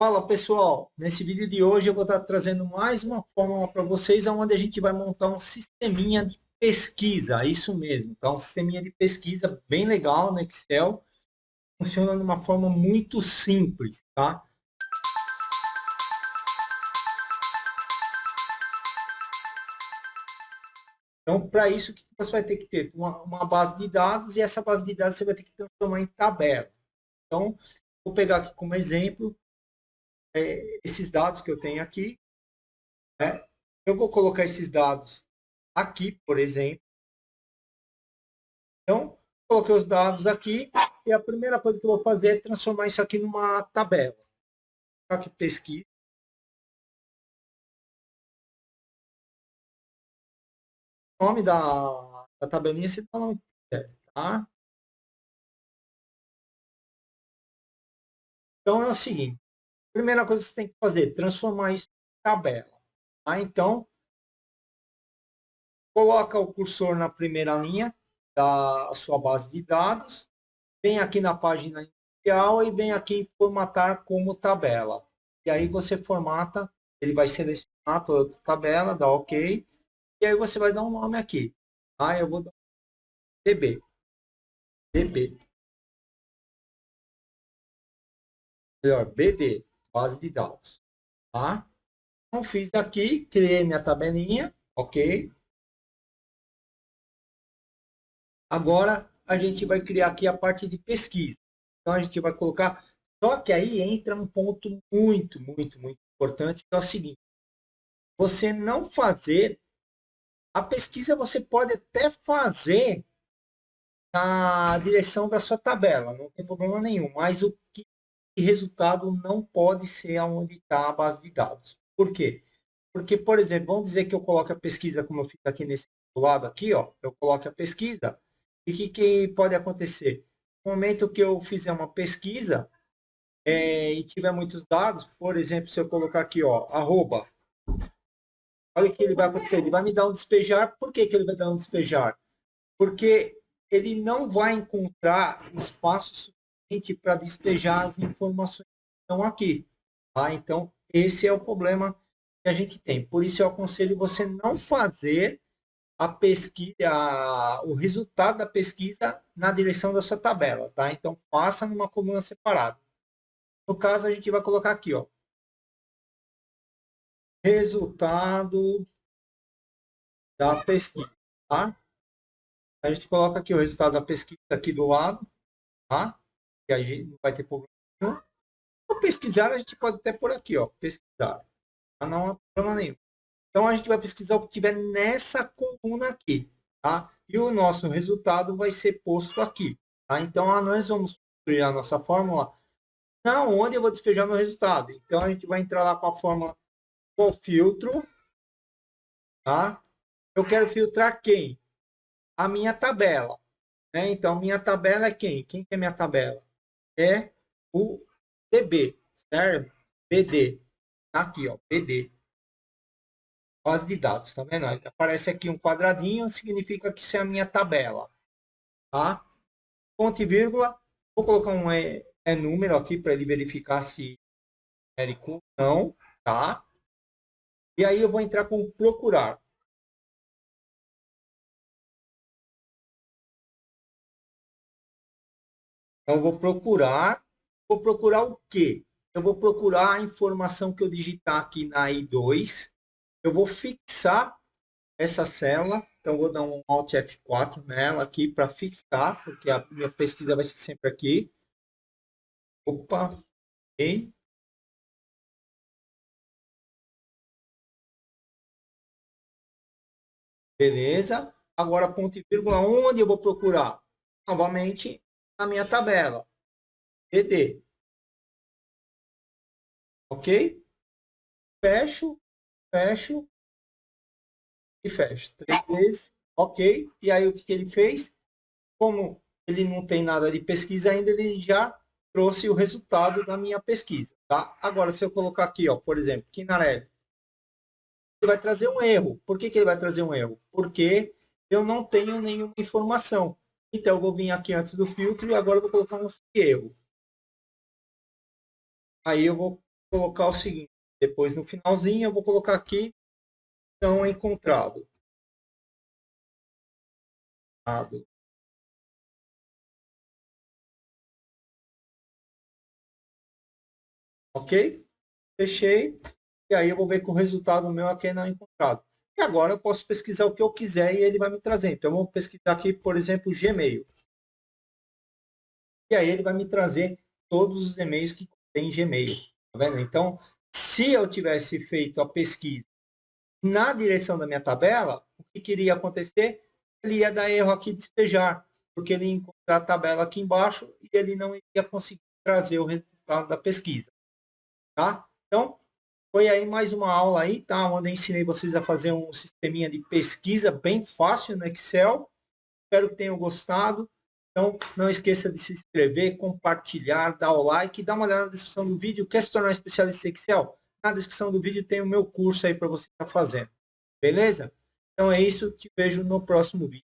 Fala pessoal, nesse vídeo de hoje eu vou estar trazendo mais uma fórmula para vocês, onde a gente vai montar um sisteminha de pesquisa, isso mesmo, tá? Um sisteminha de pesquisa bem legal no Excel, funciona de uma forma muito simples, tá? Então, para isso, o que você vai ter que ter? Uma base de dados, e essa base de dados você vai ter que transformar em tabela. Então, vou pegar aqui como exemplo esses dados que eu tenho aqui, né? Eu vou colocar esses dados aqui, por exemplo. Então, coloquei os dados aqui e a primeira coisa que eu vou fazer é transformar isso aqui numa tabela. Aqui pesquisa. O nome da tabelinha você dá o nome que quiser, tá? Então é o seguinte, a primeira coisa que você tem que fazer, transformar isso em tabela. Tá? Então, coloca o cursor na primeira linha da sua base de dados, vem aqui na página inicial e vem aqui em formatar como tabela. E aí você formata, ele vai selecionar toda a tabela, dá OK. E aí você vai dar um nome aqui. Eu vou dar DB. DB. Melhor, BD. Base de dados. Tá? Então, fiz aqui, criei minha tabelinha. Ok. Agora, a gente vai criar aqui a parte de pesquisa. Então, a gente vai colocar... Só que aí entra um ponto muito, muito, muito importante, que é o seguinte. Você não fazer... A pesquisa você pode até fazer na direção da sua tabela, não tem problema nenhum. Mas o que resultado não pode ser aonde está a base de dados. Por quê? Porque, por exemplo, vamos dizer que eu coloque a pesquisa, como eu fiz aqui nesse lado aqui, ó, eu coloco a pesquisa, e o que pode acontecer? No momento que eu fizer uma pesquisa e tiver muitos dados, por exemplo, se eu colocar aqui, ó, arroba, olha o que ele vai acontecer, ele vai me dar um despejar. Por que ele vai dar um despejar? Porque ele não vai encontrar espaço suficiente para despejar as informações que estão aqui. Tá? Então, esse é o problema que a gente tem. Por isso, eu aconselho você não fazer a pesquisa, o resultado da pesquisa na direção da sua tabela. Tá? Então, faça numa coluna separada. No caso, a gente vai colocar aqui, ó, resultado da pesquisa. Tá? A gente coloca aqui o resultado da pesquisa aqui do lado. Tá? Que a gente não vai ter problema nenhum. Ou pesquisar, a gente pode até por aqui, ó, pesquisar. Não há problema nenhum. Então, a gente vai pesquisar o que tiver nessa coluna aqui, tá? E o nosso resultado vai ser posto aqui, tá? Então, nós vamos construir a nossa fórmula na onde eu vou despejar meu resultado. Então, a gente vai entrar lá com a fórmula com filtro, tá? Eu quero filtrar quem? A minha tabela, né? Então, minha tabela é quem? Quem que é minha tabela? É o DB, certo? BD. Tá aqui, ó, BD. Base de dados, tá vendo? Aparece aqui um quadradinho, significa que isso é a minha tabela, tá? Ponto e vírgula, vou colocar um número aqui para ele verificar se é numérico ou não, tá? E aí eu vou entrar com procurar. Então eu vou procurar o quê? Eu vou procurar a informação que eu digitar aqui na I2, eu vou fixar essa célula, então vou dar um Alt F4 nela aqui para fixar, porque a minha pesquisa vai ser sempre aqui. Opa, ok. Beleza. Agora, ponto e vírgula, onde eu vou procurar? Novamente, na minha tabela. PD. Ok? Fecho, fecho e fecho. 3 vezes. Ok. E aí, o que ele fez? Como ele não tem nada de pesquisa ainda, ele já trouxe o resultado da minha pesquisa. Tá? Agora, se eu colocar aqui, ó, por exemplo, Kinarelli, ele vai trazer um erro. Por que ele vai trazer um erro? Porque eu não tenho nenhuma informação. Então, eu vou vir aqui antes do filtro e agora eu vou colocar um erro. Aí eu vou colocar o seguinte, depois no finalzinho eu vou colocar aqui, não encontrado. Ok? Fechei. E aí eu vou ver que o resultado meu aqui é não encontrado. E agora eu posso pesquisar o que eu quiser e ele vai me trazer. Então, eu vou pesquisar aqui, por exemplo, Gmail. E aí ele vai me trazer todos os e-mails que tem Gmail. Tá vendo? Então, se eu tivesse feito a pesquisa na direção da minha tabela, o que iria acontecer? Ele ia dar erro aqui de despejar, porque ele ia encontrar a tabela aqui embaixo e ele não ia conseguir trazer o resultado da pesquisa. Tá? Então, foi aí mais uma aula aí, tá? Onde eu ensinei vocês a fazer um sisteminha de pesquisa bem fácil no Excel. Espero que tenham gostado. Então, não esqueça de se inscrever, compartilhar, dar o like, dar uma olhada na descrição do vídeo. Quer se tornar um especialista em Excel? Na descrição do vídeo tem o meu curso aí para você estar fazendo. Beleza? Então é isso. Te vejo no próximo vídeo.